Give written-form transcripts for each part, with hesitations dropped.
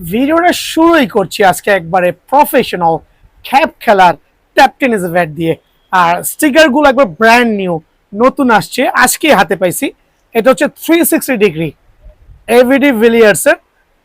ভিডিওটা শুরুই করছি আজকে একবারে প্রফেশনাল খ্যাপ খেলার ট্যাপ টেনিস ব্যাট দিয়ে। আর স্টিকারগুলো একবার ব্র্যান্ড নিউ নতুন আসছে, আজকে হাতে পাইছি। এটা হচ্ছে 360 ডিগ্রি এভিডি ভিলিয়ার্সের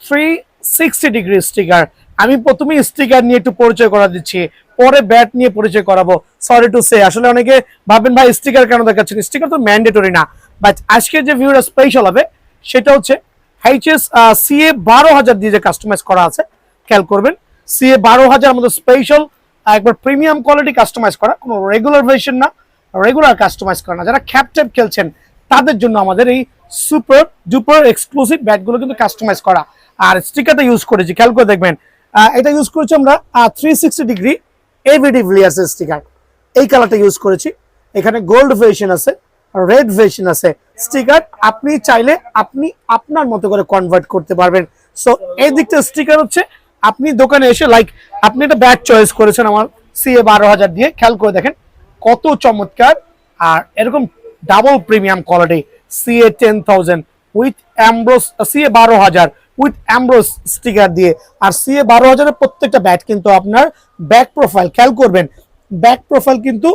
360 ডিগ্রি স্টিকার। আমি প্রথমেই স্টিকার নিয়ে একটু পরিচয় করা দিচ্ছি, পরে ব্যাট নিয়ে পরিচয় করাবো। সরি টু সে, আসলে অনেকে ভাবেন ভাই স্টিকার কেন দেখাচ্ছেন, স্টিকার তো ম্যান্ডেটরি না। বাট আজকে যে ভিডিওটা স্পেশাল হবে সেটা হচ্ছে এইচএস সিএ 12,000 দিয়ে যে কাস্টমাইজ করা আছে, খেয়াল করবেন। সিএ 12,000 আমাদের স্পেশাল একবার প্রিমিয়াম কোয়ালিটি কাস্টমাইজ করা, কোনো রেগুলার ভার্সন না, রেগুলার কাস্টমাইজ করা না। যারা খ্যাপ ট্যাপ খেলছেন তাদের জন্য আমাদের এই সুপার ডুপার এক্সক্লুসিভ ব্যাটগুলো কিন্তু কাস্টমাইজ করা। আর স্টিকারটা ইউজ করেছি, খেয়াল করে দেখবেন। এটা ইউজ করেছি আমরা 360 ডিগ্রি এভিডি ভিলিয়ার্স স্টিকার, এই কালারটা ইউজ করেছি। এখানে গোল্ড ভার্সন আছে, রেড ভার্সন আছে। স্টিকার আপনি চাইলে আপনি আপনার মতো করে কনভার্ট করতে পারবেন। সো এই দিকটা স্টিকার হচ্ছে আপনি দোকানে এসে লাইক আপনি একটা ব্যাট চয়েস করেছেন আমার সিএ 12,000 দিয়ে, খেয়াল করে দেখেন কত চমৎকার। আর এরকম double premium quality CA 10,000 with Ambrose, CA 12,000 with Ambrose sticker দিয়ে। আর সিএ 12,000 এর প্রত্যেকটা ব্যাট কিন্তু আপনার ব্যাক প্রোফাইল, খেয়াল করবেন ব্যাক প্রোফাইল কিন্তু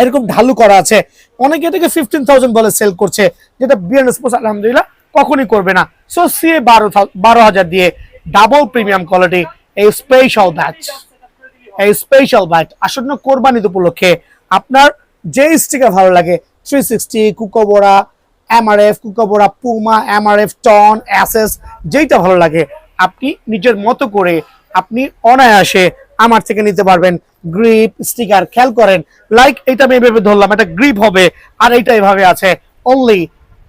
এরকম ঢালু করা আছে। অনেকে এটাকে 15,000 বলে সেল করছে, যেটা বিএন স্পোর্টস আলহামদুলিল্লাহ কখনই করবে না। সো সিএ 12,000 দিয়ে ডাবল প্রিমিয়াম কোয়ালিটি এই স্পেশাল ব্যাট আসন্ন কোরবানি উপলক্ষে আপনার যে স্টিকার ভালো লাগে, 360, Kookaburra, MRF, Kookaburra, Puma, MRF, Ton, Ashes, যেইটা ভালো লাগে আপনি নিজের মতো করে আপনি অনায়াসে আমার থেকে নিতে পারবেন। গ্রিপ স্টিকার খেয়াল করেন, লাইক এটা আমি এভাবে ধরলাম, এটা গ্রিপ হবে, আর এইটা এভাবে আছে। অনলি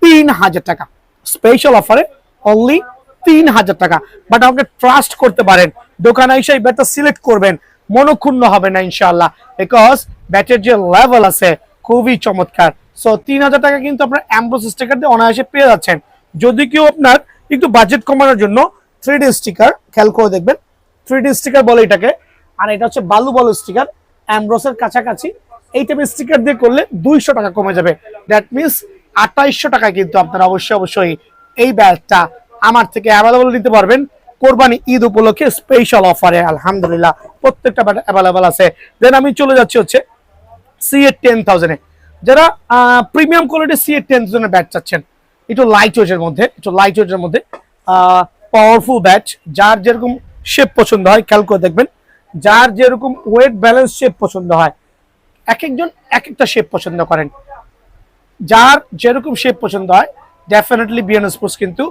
3,000 টাকা স্পেশাল অফারে, অনলি 3,000 টাকা। বাট আমাকে ট্রাস্ট করতে পারেন, দোকানে এসে এই ব্যাটটা সিলেক্ট করবেন, মনক্ষুণ্ণ হবে না ইনশাআল্লাহ, বিকজ ব্যাটের যে লেভেল আছে খুবই চমৎকার। সো 3,000 টাকা কিন্তু আপনার অ্যামব্রোস স্টিকার দিয়ে অনায়াসে পেয়ে যাচ্ছেন। যদি কেউ আপনার একটু বাজেট কমানোর জন্য 3D স্টিকার, খেয়াল করে দেখবেন 3D স্টিকার বলে এটাকে। আর এটা হচ্ছে বালু বল স্টিকার, অ্যামব্রোসের কাছাকাছি। এই টাইপের স্টিকার দিয়ে করলে 200 টাকা কমে যাবে। দ্যাট মিনস 2800 টাকায় কিন্তু আপনারা অবশ্যই এই ব্যাগটা আমার থেকে অ্যাভেলেবল নিতে পারবেন কোরবানি ঈদ উপলক্ষে স্পেশাল অফারে। আলহামদুলিল্লাহ প্রত্যেকটা ব্যাট অ্যাভেলেবল আছে। দেন আমি চলে যাচ্ছি হচ্ছে সিএ 10,000 এ। যারা প্রিমিয়াম কোয়ালিটি সিএ 10,000 এর ব্যাট চাচ্ছেন, একটু লাইট ওয়েটের মধ্যে পাওয়ারফুল ব্যাট, যার যেরকম শেপ পছন্দ হয় খেয়াল করে দেখবেন, যার যেরকম ওয়েট ব্যালেন্স শেপ পছন্দ হয়, এক একজন এক একটা শেপ পছন্দ করেন, যার যেরকম শেপ পছন্দ হয় ডেফিনেটলি বিএন স্পোর্টস কিন্তু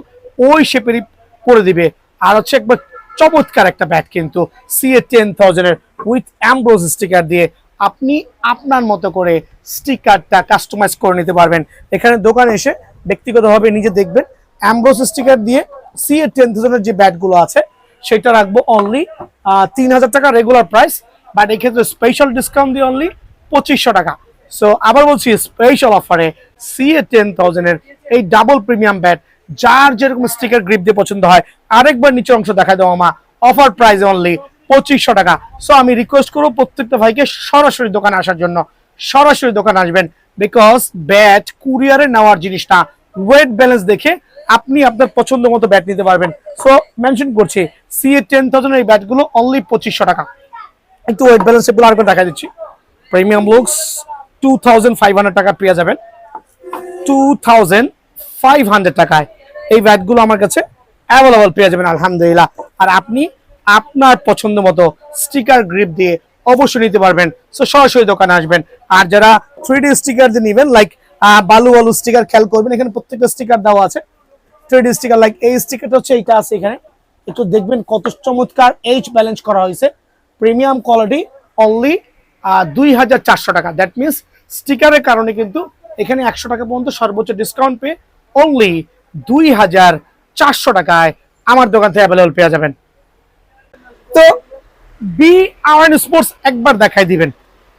ওই শেপেরই করে দিবে। আর হচ্ছে একবার চমৎকার একটা ব্যাট কিন্তু সিএ 10,000 এর উইথ অ্যামব্রোস স্টিকার দিয়ে আপনি আপনার মতো করে স্টিকারটা কাস্টমাইজ করে নিতে পারবেন। এখানে দোকানে এসে ব্যক্তিগতভাবে নিজে দেখবেন। অ্যামব্রোস স্টিকার দিয়ে সিএ 10,000 এর যে ব্যাটগুলো আছে সেটা রাখবো অনলি 3,000 টাকা রেগুলার প্রাইস, বাট এক্ষেত্রে স্পেশাল ডিসকাউন্ট দিয়ে অনলি 2,500 টাকা। সো আবার বলছি স্পেশাল অফারে সিএ 10,000 এর এই ডাবল প্রিমিয়াম ব্যাট, যার যেরকম স্টিকার গ্রিপ দিয়ে পছন্দ হয়। আরেকবার নিচের অংশ দেখায় দেওয়া মা, অফার প্রাইস অনলি 2,500 টাকা। সো আমি রিকোয়েস্ট করবো প্রত্যেকটা ভাইকে সরাসরি দোকানে আসার জন্য, সরাসরি দোকানে আসবেন, বিকজ ব্যাট কুরিয়ারে নেওয়ার জিনিস না, ওয়েট ব্যালেন্স দেখে আপনি আপনার পছন্দ মতো ব্যাট নিতে পারবেন। সো মেনশন করছি সিএ 10,000 এই ব্যাটগুলো অনলি 2,500 টাকা। একটু ওয়েট ব্যালেন্স এগুলো আরেকবার দেখা দিচ্ছি। প্রিমিয়াম লুকস 2,500 টাকা পেয়ে যাবেন, 2,500 টাকায় এই ব্যাটগুলো আমার কাছে অ্যাভেলেবল পেয়ে যাবেন আলহামদুলিল্লাহ। আর আপনি আপনার পছন্দ মতো স্টিকার গ্রিপ দিয়ে অবশ্যই নিতে পারবেন। সো সরাসরি দোকানে আসবেন। আর যারা 3D স্টিকার দিয়ে নেবেন, লাইক বালু স্টিকার, খেয়াল করবেন এখানে প্রত্যেকটা স্টিকার দেওয়া আছে 3D স্টিকার। লাইক এই স্টিকারটা হচ্ছে এইটা আছে এখানে, একটু দেখবেন কত চমৎকার এইচ ব্যালেন্স করা হয়েছে, প্রিমিয়াম কোয়ালিটি, অনলি 2,400 টাকা। দ্যাট মিনস স্টিকারের কারণে কিন্তু এখানে 100 টাকা পর্যন্ত সর্বোচ্চ ডিসকাউন্ট পেয়ে অনলি 2,400 টাকায় আমার দোকান থেকে অ্যাভেলেবল পেয়ে যাবেন। তো বিআরএন স্পোর্টস একবার দেখাই দিবেন।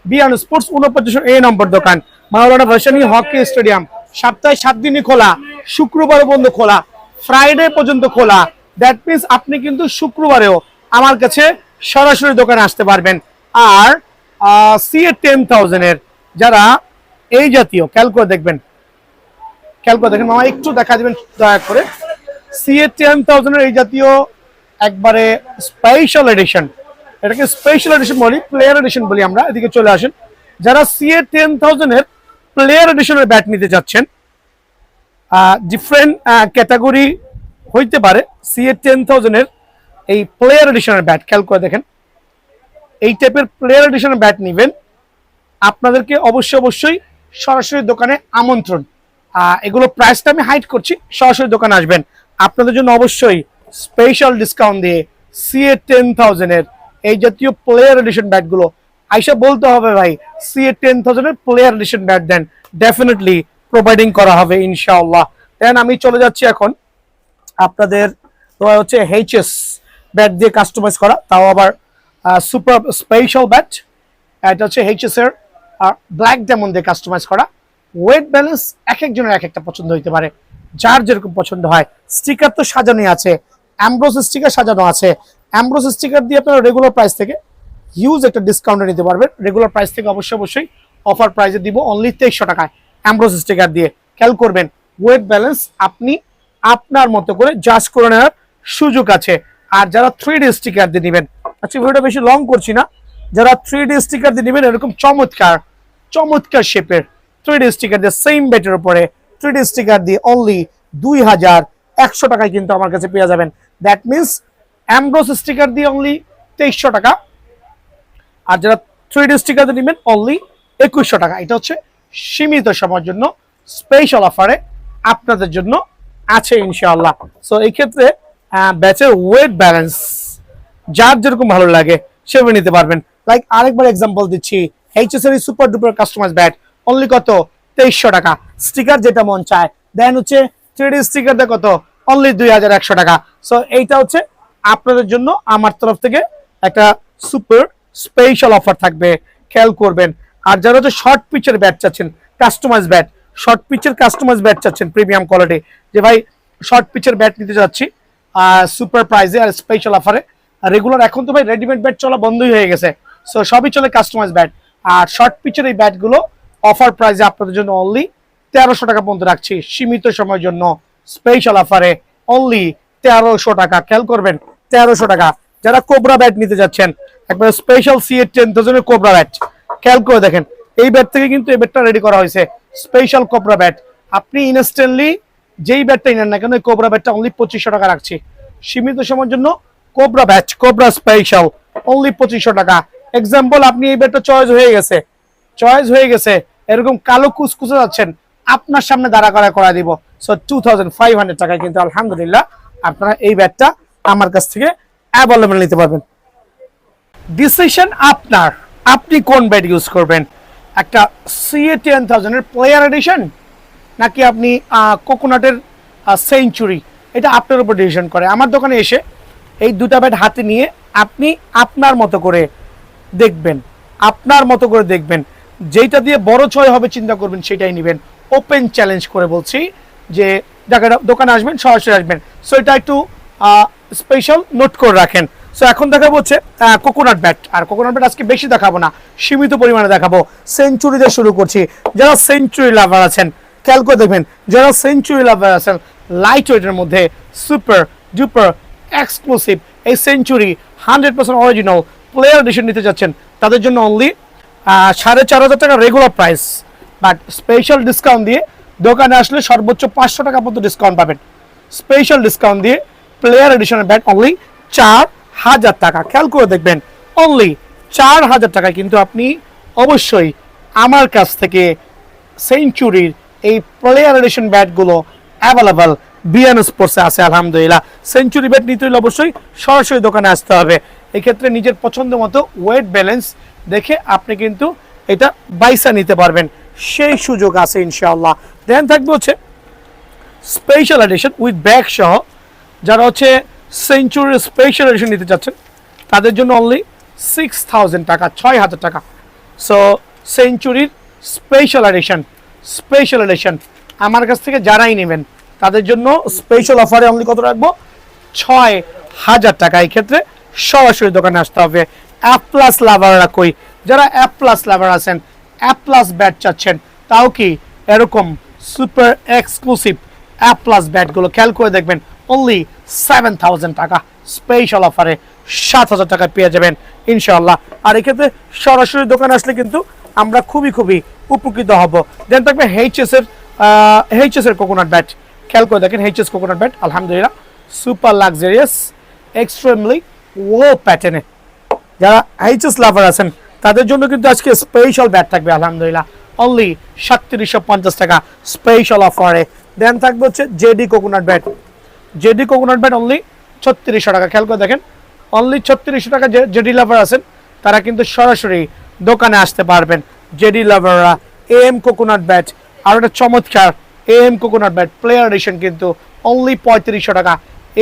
বিআরএন স্পোর্টস 49 নম্বর দোকান, মাওলানা ভাসানী হকি স্টেডিয়াম। সপ্তাহে 7 দিনই খোলা, শুক্রবার পর্যন্ত খোলা, ফ্রাইডে পর্যন্ত খোলা। দ্যাট মিনস আপনি কিন্তু শুক্রবারেও আমার কাছে সরাসরি দোকানে আসতে পারবেন। আর সিএ 10,000 এর যারা এই জাতীয়, খেয়াল করে দেখবেন মামা একটু দেখা দিবেন দয়া করে। সিএ 10,000 এর এই জাতীয় একবারে স্পেশাল এডিশন, এটাকে স্পেশাল এডিশন বলি, প্লেয়ার এডিশন বলি আমরা। এদিকে চলে আসেন, যারা সিএ 10,000 এর প্লেয়ার এডিশনের ব্যাট নিতে যাচ্ছেন, ডিফারেন্ট ক্যাটাগরি হইতে পারে। সিএ 10,000 এর এই প্লেয়ার এডিশনের ব্যাট খেয়াল করে দেখেন, এই টাইপের প্লেয়ার এডিশনের ব্যাট নেবেন, আপনাদেরকে অবশ্যই সরাসরি দোকানে আমন্ত্রণ। এগুলো প্রাইসটা আমি হাইড করছি, সরাসরি দোকানে আসবেন। আপনাদের জন্য অবশ্যই স্পেশাল ডিসকাউন্ট দিয়ে সিএ 10,000 এর এই জাতীয় প্লেয়ার এডিশন ব্যাটগুলো আইসা বলতে হবে ভাই সিএ 10,000 এর প্লেয়ার এডিশন ব্যাট দেন, ডেফিনেটলি প্রোভাইডিং করা হবে ইনশাআল্লাহ। দেন আমি চলে যাচ্ছি এখন আপনাদের হচ্ছে এইচএস ব্যাট দিয়ে কাস্টমাইজ করা, তাও আবার সুপার স্পেশাল ব্যাট। এটা হচ্ছে এইচএস এর ব্ল্যাক ডায়মন্ড দিয়ে কাস্টমাইজ করা। ওয়েট ব্যালেন্স এক একজনের এক একটা পছন্দ হইতে পারে, যার যেরকম পছন্দ হয়। স্টিকার তো সাজানোই আছে, অ্যামব্রোস স্টিকার সাজানো আছে। অ্যামব্রোস স্টিকার দিয়ে আপনারা রেগুলার প্রাইস থেকে হিউজ একটা ডিসকাউন্টে নিতে পারবেন। রেগুলার প্রাইস থেকে অবশ্যই অফার প্রাইসে দিব অনলি 2300 টাকায় অ্যামব্রোস স্টিকার দিয়ে। খেয়াল করবেন ওয়েট ব্যালেন্স আপনি আপনার মতো করে জাজ করে নেওয়ার সুযোগ আছে। আর যারা 3D স্টিকার দিয়ে নেবেন, আচ্ছা ভিডিওটা বেশি লং করছি না, যারা 3D স্টিকার দিয়ে নেবেন এরকম চমৎকার শেপের 3D স্টিকার দিয়ে সেম ব্যাটের উপরে 3D স্টিকার দিয়ে অনলি 2100 টাকায় কিন্তু আমার কাছে পেয়ে যাবেন। দ্যাট মিনস অ্যামব্রোস স্টিকার দিয়ে অনলি 2300 টাকা, আর যারা 3D স্টিকার দিয়ে নেবেন অনলি 2100 টাকা। এটা হচ্ছে সীমিত সময়ের জন্য স্পেশাল অফারে আপনাদের জন্য আছে ইনশাআল্লাহ। সো এই ক্ষেত্রে ব্যাচের ওয়েট ব্যালেন্স যার যেরকম ভালো লাগে সেভাবে নিতে পারবেন। লাইক আরেকবার এক্সাম্পল দিচ্ছি, এইচএস এর super duper customise bat only কত 2300 টাকা, স্টিকার যেটা মন চায়। দেন হচ্ছে 3D স্টিকার দিয়ে কত অনলি 2100 টাকা। সো এইটা হচ্ছে আপনাদের জন্য আমার তরফ থেকে একটা সুপার স্পেশাল অফার থাকবে, খেয়াল করবেন। আর যারা হচ্ছে শর্ট পিচের ব্যাট চাচ্ছেন, কাস্টমাইজ ব্যাট, শর্ট পিচের কাস্টমাইজ ব্যাট চাচ্ছেন প্রিমিয়াম কোয়ালিটি, যে ভাই শর্ট পিচের ব্যাট নিতে যাচ্ছি সুপার প্রাইজে আর স্পেশাল অফারে। রেগুলার এখন তো ভাই রেডিমেড ব্যাট চলা বন্ধই হয়ে গেছে, সো সবই চলে কাস্টমাইজ ব্যাট। আর শর্ট পিচের এই ব্যাটগুলো অফার প্রাইজে আপনাদের জন্য অনলি 1300 টাকা পর্যন্ত রাখছি সীমিত সময়ের জন্য স্পেশাল অফারে অনলি 1300 টাকা। খেয়াল করবেন 1300 টাকা। যারা কোবরা ব্যাট নিতে যাচ্ছেন, একবার স্পেশাল সিএ 10,000 এর কোবরা ব্যাট, খেয়াল করে দেখেন এই ব্যাট থেকে কিন্তু এই ব্যাটটা রেডি করা হয়েছে স্পেশাল কোবরা ব্যাট। আপনি ইনস্ট্যান্টলি যেই ব্যাটটা নেন না কেন এই কোবরা ব্যাটটা অনলি 2500 টাকা রাখছি সীমিত সময়ের জন্য। Cobra bat, cobra special only 2500 টাকা। এক্সাম্পল আপনি এই ব্যাটটা চয়েস হয়ে গেছে এরকম কালো কুচকুচে যাচ্ছেন, আপনার সামনে দাঁড়া করা দিব। সো 2500 টাকায় কিন্তু আলহামদুলিল্লাহ আপনারা এই ব্যাটটা আমার কাছ থেকে অ্যাভেলেবল নিতে পারবেন। ডিসিশন আপনার, আপনি কোন ব্যাট ইউজ করবেন, একটা সিএ 10,000 এর প্লেয়ার এডিশন নাকি আপনি কোকোনাটের সেঞ্চুরি, এটা আপনার উপর ডিসিশন করে। আমার দোকানে এসে এই দুটা ব্যাট হাতে নিয়ে আপনি আপনার মতো করে দেখবেন, যেটা দিয়ে বড় ছয় হবে চিন্তা করবেন সেটাই নেবেন। ওপেন চ্যালেঞ্জ করে বলছি যে দোকানে আসবেন, সরাসরি আসবেন। সো এটা একটু স্পেশাল নোট করে রাখেন। সো এখন দেখাবো হচ্ছে কোকোনাট ব্যাট, আর কোকোনাট ব্যাট আজকে বেশি দেখাবো না, সীমিত পরিমাণে দেখাবো। সেঞ্চুরি দিয়ে শুরু করছি। যারা সেঞ্চুরি লাভার আছেন খেয়াল করে দেখবেন, যারা সেঞ্চুরি লাভার আছেন লাইট ওয়েটের মধ্যে সুপার ডুপার এক্সক্লুসিভ এই সেঞ্চুরি 100% অরিজিনাল প্লেয়ার এডিশন নিতে যাচ্ছেন, তাদের জন্য অনলি 4500 টাকা regular price, but special discount দিয়ে দোকানে আসলে সর্বোচ্চ 500 টাকা পর্যন্ত ডিসকাউন্ট পাবেন। স্পেশাল ডিসকাউন্ট দিয়ে প্লেয়ার এডিশনের ব্যাট অনলি 4000 টাকা। খেয়াল করে দেখবেন অনলি 4000 টাকায় কিন্তু আপনি অবশ্যই আমার কাছ থেকে সেঞ্চুরির এই প্লেয়ার এডিশন ব্যাটগুলো অ্যাভেলেবল বিএন স্পোর্টসে আছে আলহামদুলিল্লাহ। সেঞ্চুরি ব্যাট নিতে হলে অবশ্যই সরাসরি দোকানে আসতে হবে। এক্ষেত্রে নিজের পছন্দ মতো ওয়েট ব্যালেন্স দেখে আপনি কিন্তু এটা বাইসা নিতে পারবেন, সেই সুযোগ আছে ইনশাআল্লাহ। দেন থাকবে হচ্ছে স্পেশাল এডিশন উইথ ব্যাগ সহ। যারা হচ্ছে সেঞ্চুরির স্পেশাল এডিশন নিতে চাচ্ছেন তাদের জন্য অনলি 6000 টাকা, 6000 টাকা। সো সেঞ্চুরির স্পেশাল এডিশন আমার কাছ থেকে যারাই নেবেন তাদের জন্য স্পেশাল অফারে অনলি কত রাখবো 6000 টাকা। এই ক্ষেত্রে সরাসরি দোকানে আসতে হবে। অ্যাপ প্লাস লাভাররা কই, যারা অ্যাপ প্লাস লাভার আছেন, অ্যাপ প্লাস ব্যাট চাচ্ছেন, তাও কি এরকম সুপার এক্সক্লুসিভ অ্যাপ প্লাস ব্যাটগুলো খেয়াল করে দেখবেন অনলি 7000 টাকা। স্পেশাল অফারে 7,000 টাকা পেয়ে যাবেন ইনশাআল্লাহ। আর এক্ষেত্রে সরাসরি দোকানে আসলে কিন্তু আমরা খুবই উপকৃত হব। দেন থাকবে এইচএস এর কোকোনাট ব্যাট, খেয়াল করে দেখেন এইচএস কোকোনাট ব্যাট আলহামদুলিল্লাহ সুপার লাক্সারিয়াস এক্সট্রিমলি ও প্যাটার্নে। যারা এইচএস লাভার আছেন তাদের জন্য কিন্তু আজকে স্পেশাল ব্যাট থাকবে আলহামদুলিল্লাহ অনলি 3750 টাকা স্পেশাল অফারে। দেন থাকবে হচ্ছে JD coconut bat, JD coconut bat only 3600 টাকা। খেয়াল করে দেখেন অনলি 3600 টাকা। জেডি লাভার আছেন তারা কিন্তু সরাসরি দোকানে আসতে পারবেন। জেডি লাভাররা এম কোকোনাট ব্যাট, আর একটা চমৎকার M coconut bat player edition কিন্তু অনলি 3500 টাকা।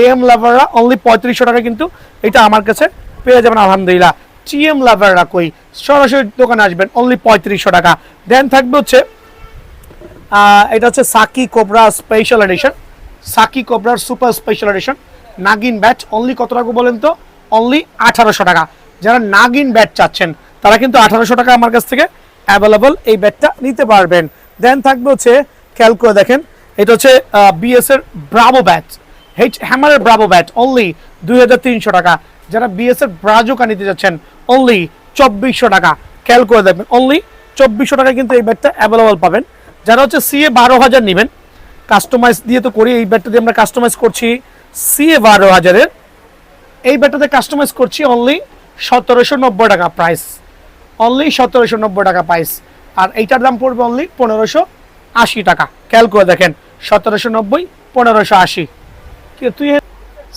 এম লাভাররা অনলি 3500 টাকা কিন্তু এটা আমার কাছে পেয়ে যাবেন আলহামদুলিল্লাহ। টিএম লাভাররা কই সরাসরি দোকানে আসবেন অনলি 3500 টাকা। দেন থাকবে হচ্ছে এটা হচ্ছে Saki Cobra special edition, Saki কোবরার super special edition Nagin bat only কত টাকা বলেন তো? অনলি 1800 টাকা। যারা নাগিন ব্যাট চাচ্ছেন তারা কিন্তু 1800 টাকা আমার কাছ থেকে অ্যাভেলেবল এই ব্যাটটা নিতে পারবেন। দেন থাকবে হচ্ছে খেয়াল করে দেখেন এটা হচ্ছে বিএস এর ব্রাভো ব্যাট, হ্যামারের ব্রাভো ব্যাট অনলি 2300 টাকা। যারা বিএস এর ব্রাজোকা নিতে যাচ্ছেন অনলি 2400 টাকা। খেয়াল করে দেখবেন অনলি 2400 টাকা কিন্তু এই ব্যাটটা অ্যাভেলেবল পাবেন। যারা হচ্ছে সিএ 12000 নেবেন, কাস্টমাইজ দিয়ে তো করি, এই ব্যাটটা দিয়ে আমরা কাস্টমাইজ করছি সিএ 12000-এর এই ব্যাটটাতে কাস্টমাইজ করছি অনলি 1790 টাকা প্রাইস, অনলি 1790 টাকা প্রাইস। আর এইটার দাম পড়বে অনলি 1580 টাকা। খেয়াল করে দেখেন 1790 1580। তুই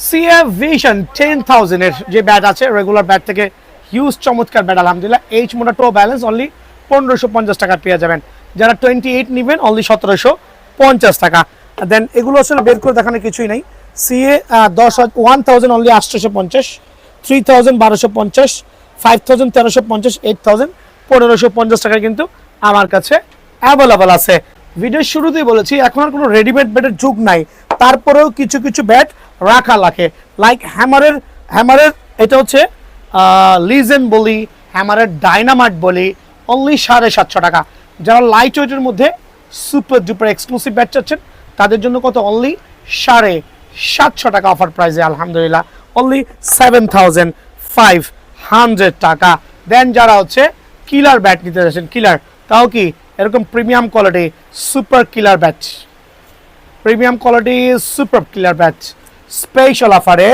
সিএফ ভিশন 10,000 এর যে ব্যাট আছে রেগুলার ব্যাট থেকে হিউজ চমৎকার ব্যাট আলহামদুলিল্লাহ এইচ মোটা টো ব্যালেন্স অনলি 1550 টাকা পেয়ে যাবেন। যারা 28 নেবেন অনলি 1750 টাকা। দেন এগুলো আসলে বের করে দেখানোর কিছুই নাই। সিএ 10,000 অনলি 850, 3000 1250, 5000 1350, 8000 1550 টাকা কিন্তু আমার কাছে অ্যাভেলেবল আছে। ভিডিওর শুরুতেই বলেছি এখন আর কোনো রেডিমেড ব্যাটের যুগ নাই, তারপরেও কিছু ব্যাট রাখা লাগে। লাইক হ্যামারের এটা হচ্ছে লিজেন্ড বলি, হ্যামারের ডাইনামাইট বলি অনলি 750 টাকা। যারা লাইট ওয়েটের মধ্যে সুপার ডুপার এক্সক্লুসিভ ব্যাট চাচ্ছেন তাদের জন্য কত? অনলি 750 টাকা অফার প্রাইসে আলহামদুলিল্লাহ অনলি 7500 টাকা। দেন যারা হচ্ছে কিলার ব্যাট নিতে যাচ্ছেন, কিলার তাও কি এরকম premium quality super killer bat, premium quality super killer bat special অফারে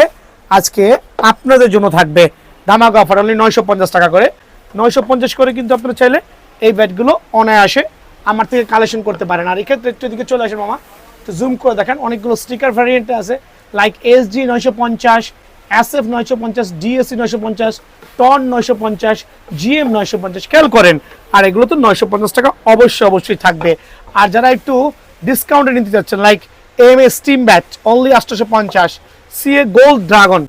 আজকে আপনাদের জন্য থাকবে ধামাকা অফার অনলি 950 টাকা করে। 950 করে কিন্তু আপনারা চাইলে এই ব্যাটগুলো অনায়াসে আমার থেকে কালেকশন করতে পারেন। আর এক্ষেত্রে একটু দিকে চলে আসেন মামা, তো জুম করে দেখেন অনেকগুলো স্টিকার ভ্যারিয়েন্ট আছে like SG 950, SF 950, DSC 950, Ton 950, GM 950 খেয়াল করেন। আর এগুলো তো 950 টাকা অবশ্যই থাকবে। আর যারা একটু ডিসকাউন্টে নিতে যাচ্ছেন like M A steam bat only 850, CA gold dragon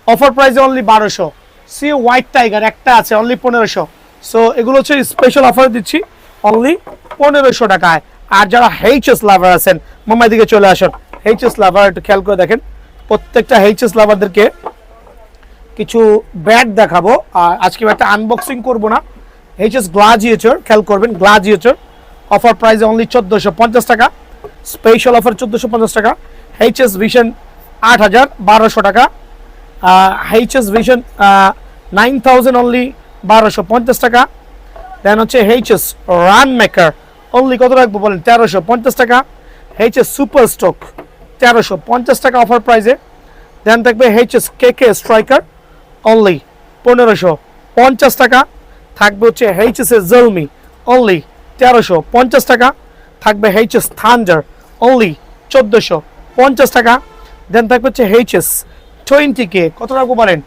offer প্রাইসে অনলি 1200, সিএ হোয়াইট টাইগার একটা আছে অনলি 1500। সো এগুলো হচ্ছে স্পেশাল অফার দিচ্ছি অনলি 1500 টাকায়। আর যারা এইচএস লাভার আছেন মামার দিকে চলে আসুন। এইচএস লাভার একটু খেয়াল করে দেখেন, প্রত্যেকটা এইচএস লাভারদেরকে কিছু ব্যাট দেখাবো। আর আজকে একটা আনবক্সিং করবো না। এইচএস গ্লাজিয়েটর খেয়াল করবেন, গ্লাজিয়েটর অফার প্রাইসে অনলি 1450 টাকা, স্পেশাল অফার 1450 টাকা। এইচএস ভিশন 8000 1200 টাকা, এইচএস ভিশন 9000 অনলি 1250 টাকা। দেন হচ্ছে এইচএস রান মেকার অনলি কত রাখবো বলেন 1350 টাকা। এইচএস সুপার স্ট্রোক 1350 টাকা অফার প্রাইসে। দেন থাকবে এইচএস কেকে স্ট্রাইকার অনলি 1550 টাকা। থাকবে হচ্ছে এইচএস এর জলমি অনলি 1350 টাকা। থাকবে এইচএস থান্ডার অনলি 1450 টাকা। দেন থাকবে হচ্ছে এইচএস 20K কত রাখবো বলেন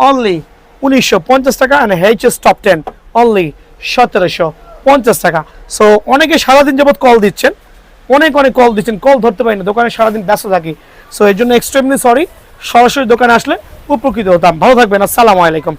অনলি 1950 টাকা। অ্যান্ড এইচএস টপ 10 অনলি 1750 টাকা। সো অনেকে সারাদিন যাবত কল দিচ্ছেন, অনেক কল দিচ্ছেন, কল ধরতে পারি না, দোকানে সারাদিন ব্যস্ত থাকি। সো এর জন্য এক্সট্রিমলি সরি, সরাসরি দোকানে আসলে উপকৃত হতাম। ভালো থাকবেন, আসসালামু আলাইকুম।